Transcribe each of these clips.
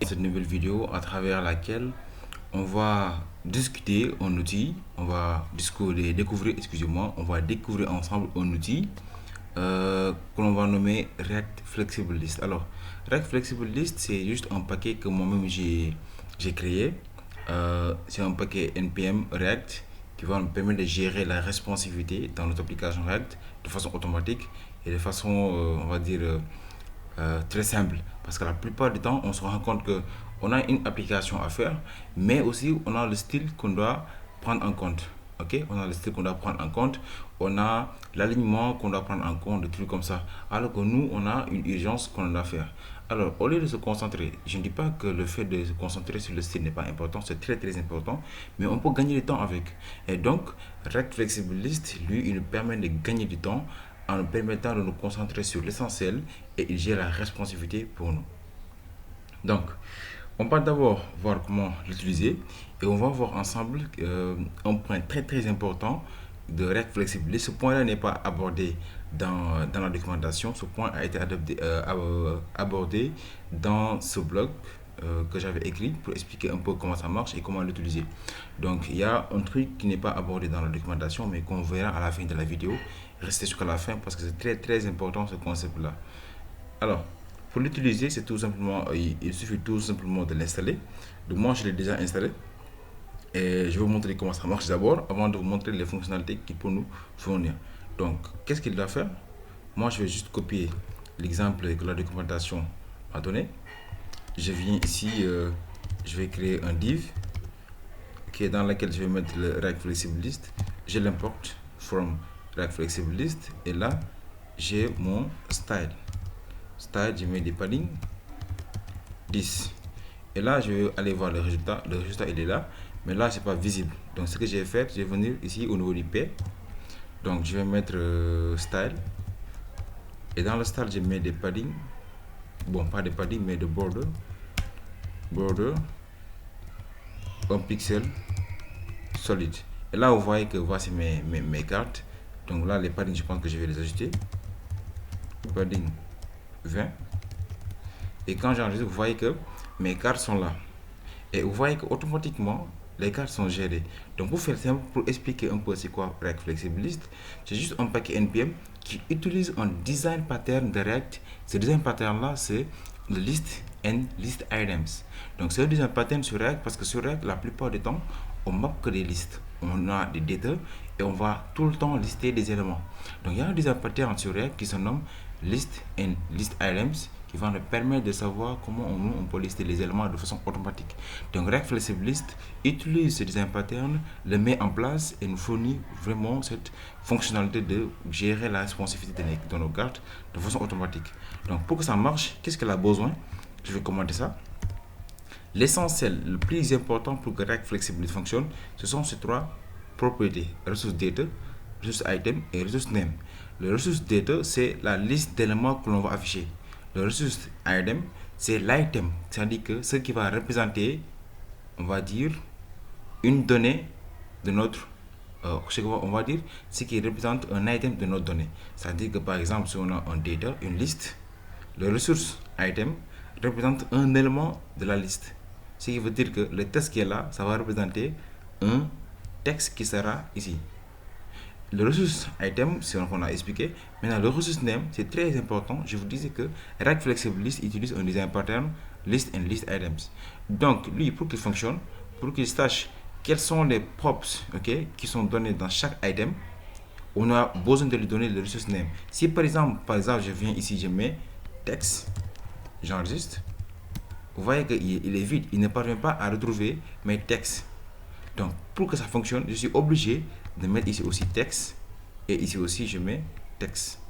cette nouvelle vidéo à travers laquelle on va discuter un outil, on va découvrir ensemble un outil que l'on va nommer React Flexible List. Alors, React Flexible List, c'est juste un paquet que moi-même j'ai créé. C'est un paquet NPM React qui va nous permettre de gérer la responsivité dans notre application React de façon automatique et de façon, on va dire, très simple. Parce que la plupart du temps, on se rend compte que on a une application à faire, mais aussi on a le style qu'on doit prendre en compte. Ok, on a le style qu'on doit prendre en compte, on a l'alignement qu'on doit prendre en compte, des trucs comme ça. Alors que nous, on a une urgence qu'on doit faire. Alors, au lieu de se concentrer, je ne dis pas que le fait de se concentrer sur le style n'est pas important, c'est très très important, mais on peut gagner du temps avec. Et donc, React Flexible List, lui, il nous permet de gagner du temps en nous permettant de nous concentrer sur l'essentiel et il gère la responsivité pour nous. Donc, on va d'abord voir comment l'utiliser et on va voir ensemble un point très très important de React Flexible. Ce point-là n'est pas abordé dans la documentation, ce point a été abordé dans ce blog que j'avais écrit pour expliquer un peu comment ça marche et comment l'utiliser. Donc il y a un truc qui n'est pas abordé dans la documentation mais qu'on verra à la fin de la vidéo. Restez jusqu'à la fin parce que c'est très très important ce concept-là. Alors, pour l'utiliser, c'est tout simplement, il suffit tout simplement de l'installer. Donc moi, je l'ai déjà installé. Et je vais vous montrer comment ça marche d'abord, avant de vous montrer les fonctionnalités qu'il peut nous fournir. Donc, qu'est-ce qu'il doit faire? Moi, je vais juste copier l'exemple que la documentation m'a donné. Je viens ici, je vais créer un div qui est dans lequel je vais mettre le React Flexible List. Je l'importe from React Flexible List et là, j'ai mon style. Je mets des padding 10 et là je vais aller voir le résultat il est là, mais là c'est pas visible. Donc ce que je vais faire, je vais venir ici au niveau du P, donc je vais mettre style et dans le style je mets des padding, bon pas des padding mais de border un pixel solide. Et là vous voyez que voici mes cartes. Donc là les padding, je pense que je vais les ajouter, padding 20. Et quand j'enregistre, vous voyez que mes cartes sont là. Et vous voyez qu'automatiquement, les cartes sont gérées. Donc pour faire simple, pour expliquer un peu c'est quoi React Flexible List, c'est juste un paquet NPM qui utilise un design pattern de React. Ce design pattern là, c'est le list and list items. Donc c'est un design pattern sur React parce que sur React, la plupart du temps, on map que des listes. On a des data et on va tout le temps lister des éléments. Donc il y a un design pattern sur React qui se nomme list and list items qui va nous permettre de savoir comment on peut lister les éléments de façon automatique. Donc React Flexible List utilise ce design pattern, le met en place et nous fournit vraiment cette fonctionnalité de gérer la responsivité de nos cartes de façon automatique. Donc pour que ça marche, qu'est-ce qu'elle a besoin? Je vais commenter ça. L'essentiel, le plus important pour que React Flexible List fonctionne, ce sont ces trois propriétés: ressource data, ressource item et ressource name. Le ressource data, c'est la liste d'éléments que l'on va afficher. Le ressource item, c'est l'item, c'est-à-dire que ce qui va représenter, on va dire, une donnée de notre, on va dire, ce qui représente un item de notre donnée. C'est-à-dire que par exemple, si on a un data, une liste, le ressource item représente un élément de la liste. Ce qui veut dire que le texte qui est là, ça va représenter un texte qui sera ici. Le ressource item, c'est ce qu'on a expliqué. Maintenant, le ressource name, c'est très important. Je vous disais que React Flexible List utilise un design pattern list and list items. Donc, lui, pour qu'il fonctionne, pour qu'il sache quels sont les props, qui sont donnés dans chaque item, on a besoin de lui donner le ressource name. Si par exemple, je viens ici, je mets texte, j'enregistre, vous voyez qu'il est vide, il ne parvient pas à retrouver mes textes. Donc, pour que ça fonctionne, je suis obligé de mettre ici aussi texte et ici aussi je mets texte.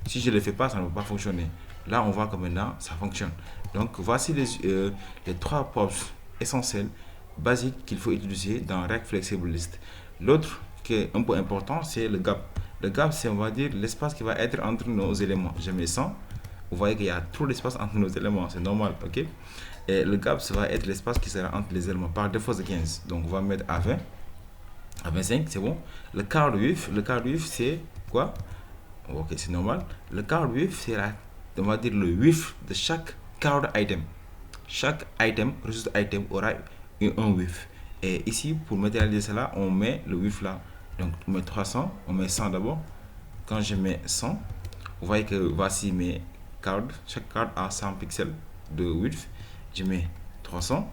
Si je ne le fais pas, ça ne va pas fonctionner. Là, on voit que maintenant ça fonctionne. Donc, voici les trois props essentiels, basiques qu'il faut utiliser dans React Flexible List. L'autre qui est un peu important, c'est le gap. Le gap, c'est, on va dire, l'espace qui va être entre nos éléments. Je mets 100. Vous voyez qu'il y a trop d'espace entre nos éléments, c'est normal, ok? Et le gap, ça va être l'espace qui sera entre les éléments. Par défaut, c'est 15. Donc, on va mettre à 20. À 25, c'est bon. Le card width, c'est quoi? Ok, c'est normal. Le card width, c'est on va dire le width de chaque card item. chaque item, ressource item aura un width. Et ici, pour matérialiser cela, on met le width là. Donc, on met 300, on met 100 d'abord. Quand je mets 100, vous voyez que voici mes cards. Chaque card a 100 pixels de width. Je mets 300.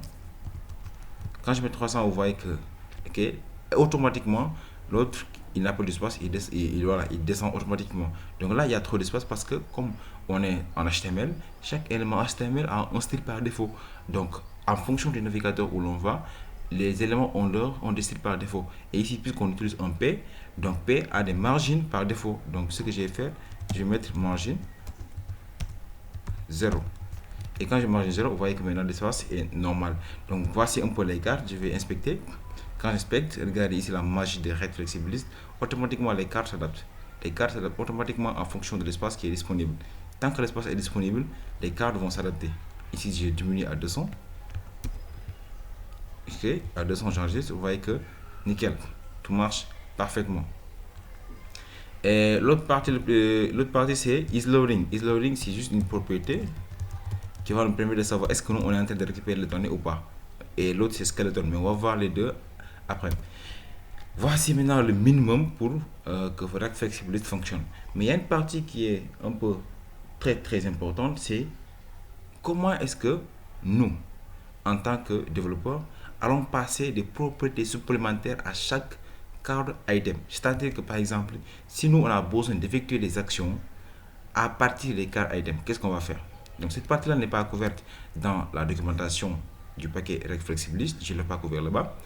Quand je mets 300, vous voyez que automatiquement, l'autre, il n'a pas d'espace, il descend automatiquement. Donc là, il y a trop d'espace parce que comme on est en HTML, chaque élément HTML a un style par défaut. Donc, en fonction du navigateur où l'on va, les éléments ont des styles par défaut. Et ici, puisqu'on utilise un P, donc P a des margines par défaut. Donc, ce que je vais faire, je vais mettre margin 0. Et quand je margin 0, vous voyez que maintenant l'espace est normal. Donc, voici un peu les cartes. Je vais inspecter. Quand j'inspecte, regardez ici la magie de React Flexibilist. Automatiquement, les cartes s'adaptent. Les cartes s'adaptent automatiquement en fonction de l'espace qui est disponible. Tant que l'espace est disponible, les cartes vont s'adapter. Ici, j'ai diminué à 200. Ok, à 200, j'enregistre. Vous voyez que nickel, tout marche parfaitement. Et l'autre partie, c'est isLoading. isLoading, c'est juste une propriété qui va nous permettre de savoir est-ce que nous on est en train de récupérer les données ou pas. Et l'autre, c'est skeleton. Mais on va voir les deux après. Voici maintenant le minimum pour que React Flexibilist fonctionne. Mais il y a une partie qui est un peu très importante, c'est comment est-ce que nous, en tant que développeurs, allons passer des propriétés supplémentaires à chaque card item. C'est-à-dire que par exemple, si nous on a besoin d'effectuer des actions à partir des card items, qu'est-ce qu'on va faire? Donc cette partie-là n'est pas couverte dans la documentation du paquet React Flexibilist, je ne l'ai pas couvert là-bas.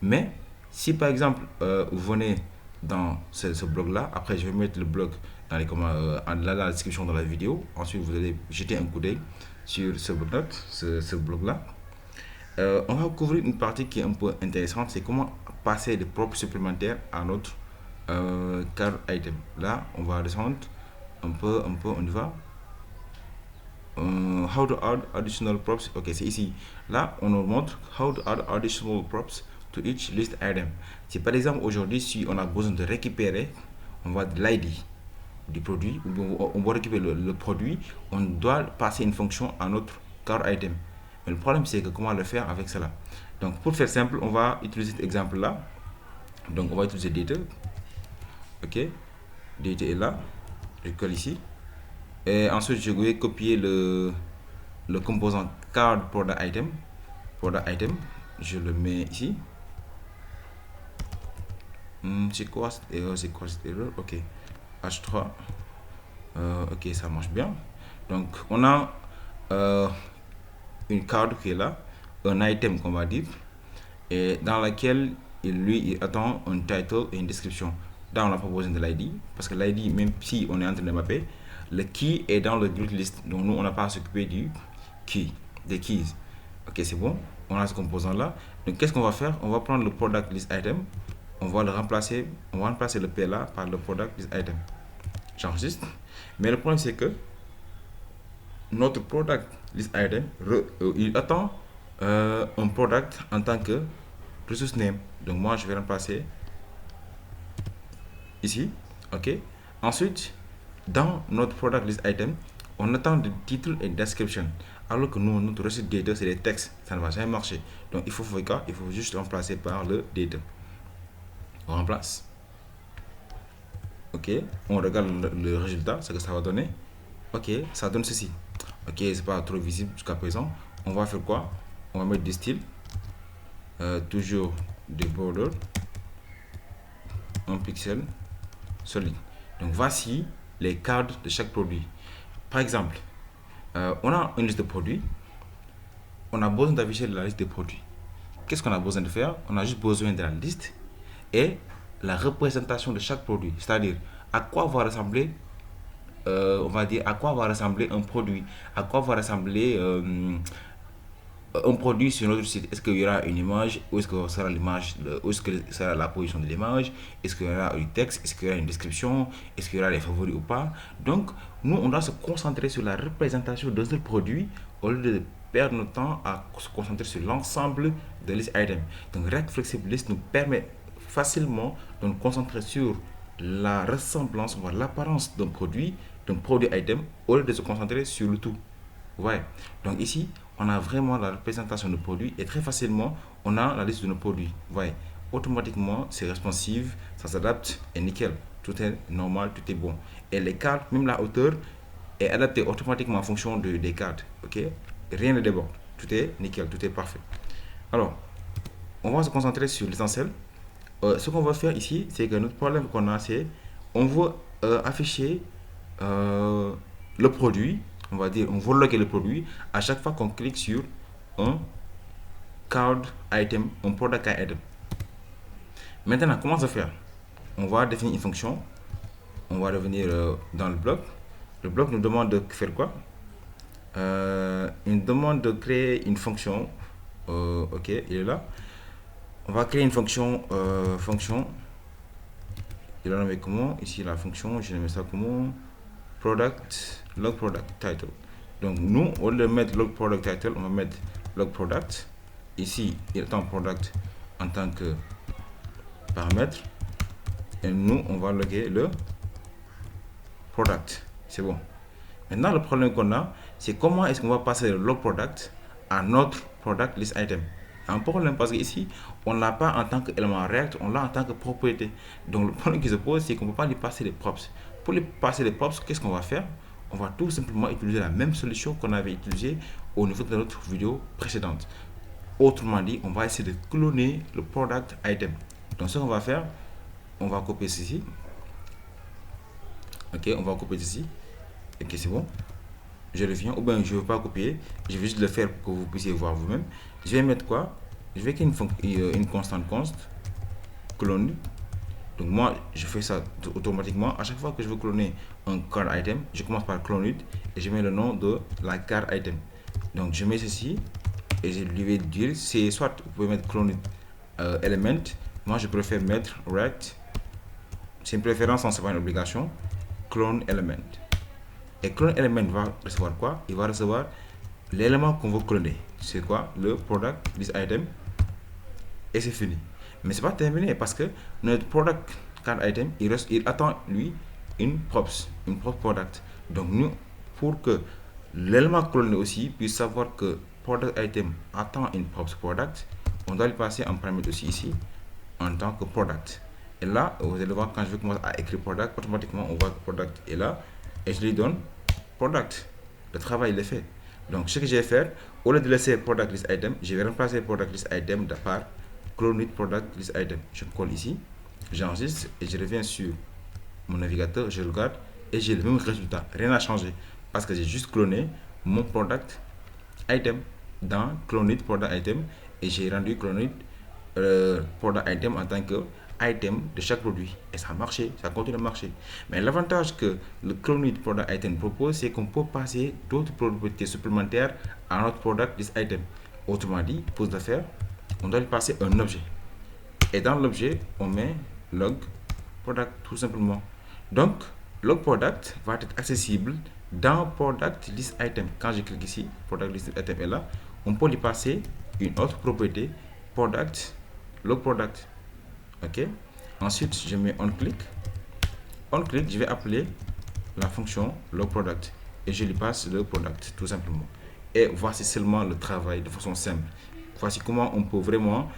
Mais si par exemple vous venez dans ce blog-là, après je vais mettre le blog dans les dans la description de la vidéo. Ensuite vous allez jeter un coup d'œil sur ce blog-là. On va couvrir une partie qui est un peu intéressante, c'est comment passer des props supplémentaires à notre card item. Là, on va descendre un peu, on y va. How to add additional props. Ok, c'est ici. Là, on nous montre how to add additional props to each list item. C'est par exemple aujourd'hui, si on a besoin de récupérer, on va de l'ID du produit, on va récupérer le produit, on doit passer une fonction à notre card item. Mais le problème, c'est que comment le faire avec cela. Donc, pour faire simple, on va utiliser cet exemple-là. Donc, on va utiliser data. Ok, data est là. Je colle ici. Et ensuite, je vais copier le composant card product item. Je le mets ici. C'est quoi cette erreur? Ok, H3. Ok, ça marche bien. Donc, on a une card qui est là, un item qu'on va dire, et dans laquelle il attend un title et une description. Là, on n'a pas besoin de l'ID, parce que l'ID, même si on est en train de mapper, le key est dans le grid list. Donc, nous, on n'a pas à s'occuper du key, des keys. Ok, c'est bon. On a ce composant-là. Donc, qu'est-ce qu'on va faire? On va prendre le product list item. On va remplacer le P là par le product list item. J'enregistre. Mais le problème, c'est que notre product list item, il attend un product en tant que resource name. Donc, moi, je vais remplacer ici. Ok. Ensuite, dans notre product list item, on attend le titre et description. Alors que nous, notre resource data, c'est des textes. Ça ne va jamais marcher. Donc, il faut juste remplacer par le data. On remplace. Ok. On regarde le résultat, ce que ça va donner. Ok. Ça donne ceci. Ok. C'est pas trop visible jusqu'à présent. On va faire quoi? On va mettre des styles. Toujours des borders. Un pixel solide. Donc, voici les cadres de chaque produit. Par exemple, on a une liste de produits. On a besoin d'afficher la liste des produits. Qu'est-ce qu'on a besoin de faire? On a juste besoin de la liste et la représentation de chaque produit. C'est-à-dire, à quoi va ressembler, on va dire, à quoi va ressembler un produit, à quoi va ressembler un produit sur notre site. Est-ce qu'il y aura une image? Où est-ce que sera l'image? Où est-ce que sera la position de l'image? Est-ce qu'il y aura du texte? Est-ce qu'il y aura une description? Est-ce qu'il y aura les favoris ou pas? Donc, nous, on doit se concentrer sur la représentation de ce produit au lieu de perdre notre temps à se concentrer sur l'ensemble de list items. Donc, React Flexibilist nous permet facilement de nous concentrer sur la ressemblance, voire l'apparence d'un produit item, au lieu de se concentrer sur le tout. Ouais. Donc ici, on a vraiment la représentation de produits et très facilement, on a la liste de nos produits. Vous voyez, automatiquement, c'est responsive, ça s'adapte et nickel. Tout est normal, tout est bon. Et les cartes, même la hauteur, est adaptée automatiquement en fonction des cartes. Ok, rien ne déborde. Tout est nickel, tout est parfait. Alors, on va se concentrer sur l'essentiel. Ce qu'on va faire ici, c'est que notre problème qu'on a, c'est on veut afficher le produit, on va dire, on veut loguer le produit à chaque fois qu'on clique sur un card item, un product item. Maintenant, comment ça faire? On va définir une fonction, on va revenir dans le bloc. Le bloc nous demande de faire quoi? Il nous demande de créer une fonction. Ok, il est là. On va créer une fonction. Il a nommé comment? Ici la fonction, je vais mettre ça comment? Product, log product title. Donc nous, au lieu de mettre log product title, on va mettre log product. Ici, il attend product en tant que paramètre. Et nous, on va loguer le product. C'est bon. Maintenant, le problème qu'on a, c'est comment est-ce qu'on va passer le log product à notre product list item. Un problème parce qu'ici, on ne l'a pas en tant qu'élément React, on l'a en tant que propriété. Donc le problème qui se pose, c'est qu'on ne peut pas lui passer les props. Pour lui passer les props, qu'est-ce qu'on va faire? On va tout simplement utiliser la même solution qu'on avait utilisée au niveau de notre vidéo précédente. Autrement dit, on va essayer de cloner le product item. Donc ce qu'on va faire, on va copier ceci. Ok, on va copier ceci. Ok, c'est bon. Je reviens, ou bien je ne veux pas copier, je vais juste le faire pour que vous puissiez voir vous-même. Je vais mettre quoi? Je vais créer une constante const clone. Donc moi, je fais ça automatiquement. À chaque fois que je veux cloner un card item, je commence par clone it et je mets le nom de la card item. Donc je mets ceci et je lui vais dire, c'est soit vous pouvez mettre clone it element. Moi, je préfère mettre React. C'est une préférence, c'est pas une obligation. Clone element. Et clone element va recevoir quoi? Il va recevoir l'élément qu'on veut cloner. C'est quoi? Le product list item. Et c'est fini. Mais c'est pas terminé parce que notre product card item, il attend lui une props product. Donc nous, pour que l'élément cloné aussi puisse savoir que product item attend une props product, on doit lui passer un paramètre aussi ici en tant que product. Et là, vous allez voir quand je vais commencer à écrire product, automatiquement on voit que product est là. Et je lui donne product. Le travail il est fait. Donc ce que je vais faire, au lieu de laisser product list item, je vais remplacer product list item par clone it product list item. Je colle ici, j'enregistre et je reviens sur mon navigateur, je regarde et j'ai le même résultat. Rien n'a changé parce que j'ai juste cloné mon product item dans clone it product item et j'ai rendu clone it product item en tant que item de chaque produit et ça a marché, ça continue de marcher. Mais l'avantage que le clone it product item propose, c'est qu'on peut passer d'autres propriétés supplémentaires à notre product list item. Autrement dit, pour ce faire, on doit lui passer un objet et dans l'objet on met log product tout simplement. Donc log product va être accessible dans product list item. Quand je clique ici, product list item est là, on peut lui passer une autre propriété product log product. Ok, ensuite je mets on click, je vais appeler la fonction log product et je lui passe le product tout simplement. Et voici seulement le travail de façon simple. Voici comment on peut vraiment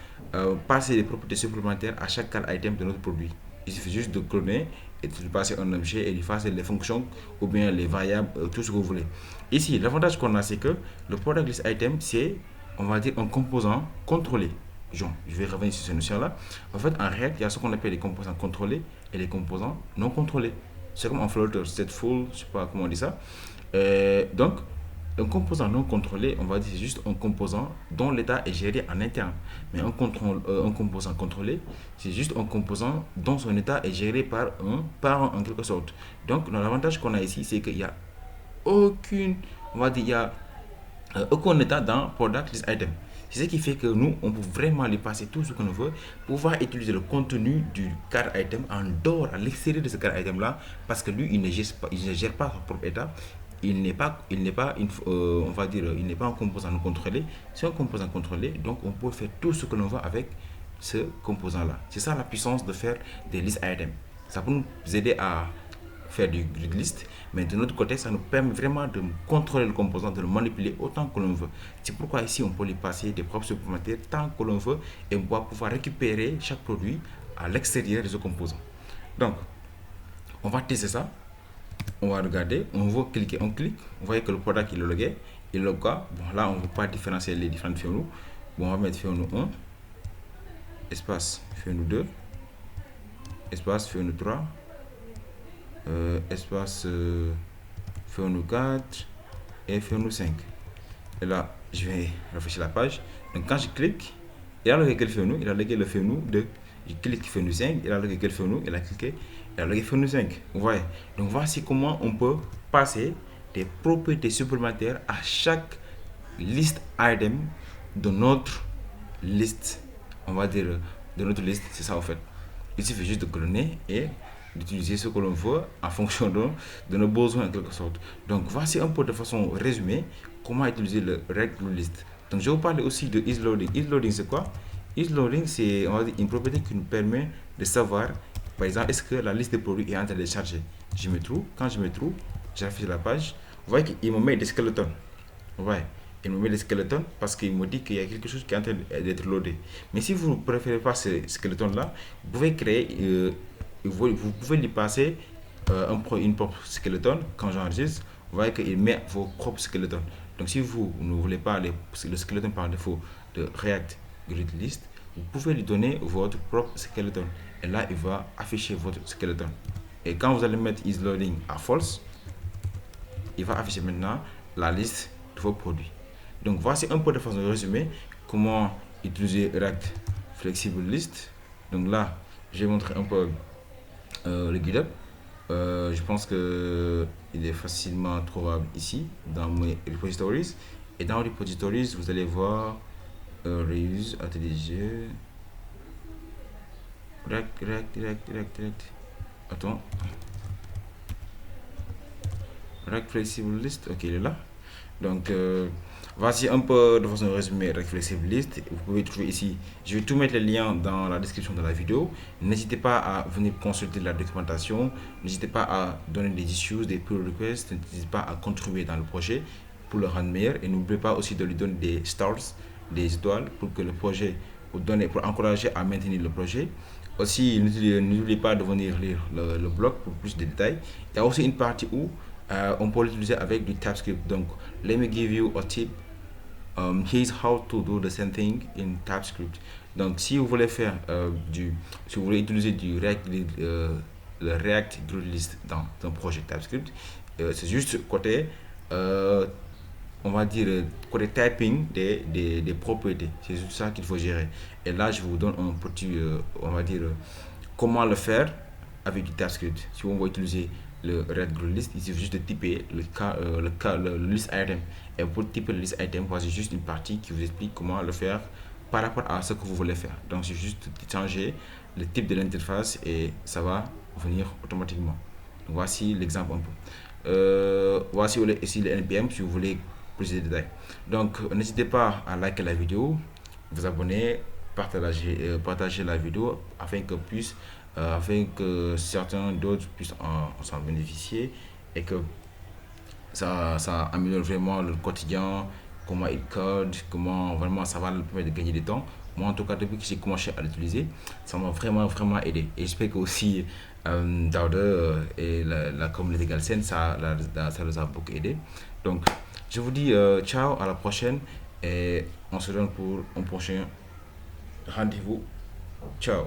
passer des propriétés supplémentaires à chaque card item de notre produit. Il suffit juste de cloner et de lui passer un objet et de passer les fonctions ou bien les variables, tout ce que vous voulez. Ici, l'avantage qu'on a, c'est que le product list item, c'est, on va dire, un composant contrôlé. Je vais revenir sur cette notion-là. En fait, en React, il y a ce qu'on appelle les composants contrôlés et les composants non contrôlés. C'est comme en Flutter, stateful, je sais pas comment on dit ça. Donc, un composant non contrôlé, on va dire, c'est juste un composant dont l'état est géré en interne. Mais un composant contrôlé, c'est juste un composant dont son état est géré par un parent en quelque sorte. Donc, l'avantage qu'on a ici, c'est qu'il n'y a aucun état dans product list item. C'est ce qui fait que nous, on peut vraiment lui passer tout ce qu'on veut pour pouvoir utiliser le contenu du card item en dehors, à l'extérieur de ce card item là, parce que lui, il ne gère pas son propre état. Il n'est pas un composant non contrôlé. C'est un composant contrôlé, donc on peut faire tout ce que l'on veut avec ce composant là. C'est ça la puissance de faire des list items. Ça peut nous aider à faire du grid list, mais de notre côté, ça nous permet vraiment de contrôler le composant, de le manipuler autant que l'on veut. C'est pourquoi ici, on peut lui passer des propres supplémentaires tant que l'on veut et on va pouvoir récupérer chaque produit à l'extérieur de ce composant. Donc, on va tester ça. On va regarder, on va cliquer, on clique, vous voyez que le product il est logué, il est logué. Bon, là, on ne veut pas différencier les différentes FIONOO. Bon, on va mettre FIONOO 1, espace FIONOO 2, espace FIONOO 3, espace FIONOO 4 et FIONOO 5. Et là, je vais rafraîchir la page. Donc, quand je clique, il a logué quel FIONOO? Il a logué le FIONOO 2. Je clique FIONOO 5, il a logué quel FIONOO? Il a cliqué, il a logué FIONOO 5. Vous voyez? Donc, voici comment on peut passer des propriétés supplémentaires à chaque liste item de notre liste. On va dire de notre liste, c'est ça en fait. Il suffit juste de cloner et d'utiliser ce que l'on veut en fonction de nos besoins en quelque sorte. Donc voici un peu de façon résumée comment utiliser le rect list. Donc je vais vous parler aussi de isLoading. isLoading c'est quoi? isLoading c'est une propriété qui nous permet de savoir par exemple est-ce que la liste de produits est en train de charger. Je me trouve, quand je me trouve, j'affiche la page. Vous voyez qu'il me met des skeletons. Vous voyez, il me met des skeletons parce qu'il me dit qu'il y a quelque chose qui est en train d'être loadé. Mais si vous ne préférez pas ce skeleton là, vous pouvez créer vous pouvez lui passer une propre skeleton. Quand j'enregistre, vous voyez qu'il met vos propres skeletons. Donc si vous ne voulez pas le skeleton par défaut de React Grid List, vous pouvez lui donner votre propre skeleton. Et là, il va afficher votre skeleton. Et quand vous allez mettre isLoading à false, il va afficher maintenant la liste de vos produits. Donc voici un peu de façon résumée comment utiliser React Flexible List. Donc là, j'ai montré un peu le GitHub. Je pense que il est facilement trouvable ici dans mes repositories. Et dans repositories, vous allez voir reuse ATDG. React. Attends. React Flexible List, ok, il est là. Donc voici un peu de façon résumée React Flexible List. Vous pouvez trouver ici, je vais tout mettre les liens dans la description de la vidéo. N'hésitez pas à venir consulter la documentation, n'hésitez pas à donner des issues, des pull requests, n'hésitez pas à contribuer dans le projet pour le rendre meilleur et n'oubliez pas aussi de lui donner des stars, des étoiles pour que le projet pour encourager à maintenir le projet. Aussi, n'oubliez pas de venir lire le blog pour plus de détails. Il y a aussi une partie où on peut l'utiliser avec du TypeScript. Donc, let me give you a tip. Here's how to do the same thing in TypeScript. Donc, si vous voulez faire si vous voulez utiliser le React Grid List dans un projet TypeScript, c'est juste côté on va dire côté typing des propriétés. C'est juste ça qu'il faut gérer. Et là, je vous donne un petit, on va dire, comment le faire avec du TypeScript. Si on va utiliser le React Grid List, il suffit juste de typer le list item. Et pour typer le list item, voici juste une partie qui vous explique comment le faire par rapport à ce que vous voulez faire. Donc, c'est juste de changer le type de l'interface et ça va venir automatiquement. Donc, voici l'exemple un peu. Voici ici le NPM si vous voulez plus de détails. Donc n'hésitez pas à liker la vidéo, vous abonner, partager la vidéo afin que certains d'autres puissent s'en bénéficier et que ça améliore vraiment le quotidien, comment il code, comment vraiment ça va le permettre de gagner du temps. Moi en tout cas depuis que j'ai commencé à l'utiliser, ça m'a vraiment aidé et j'espère que aussi Dauder et la communauté Galsen ça les a beaucoup aidé. Donc je vous dis ciao, à la prochaine et on se donne pour un prochain rendez-vous. Ciao.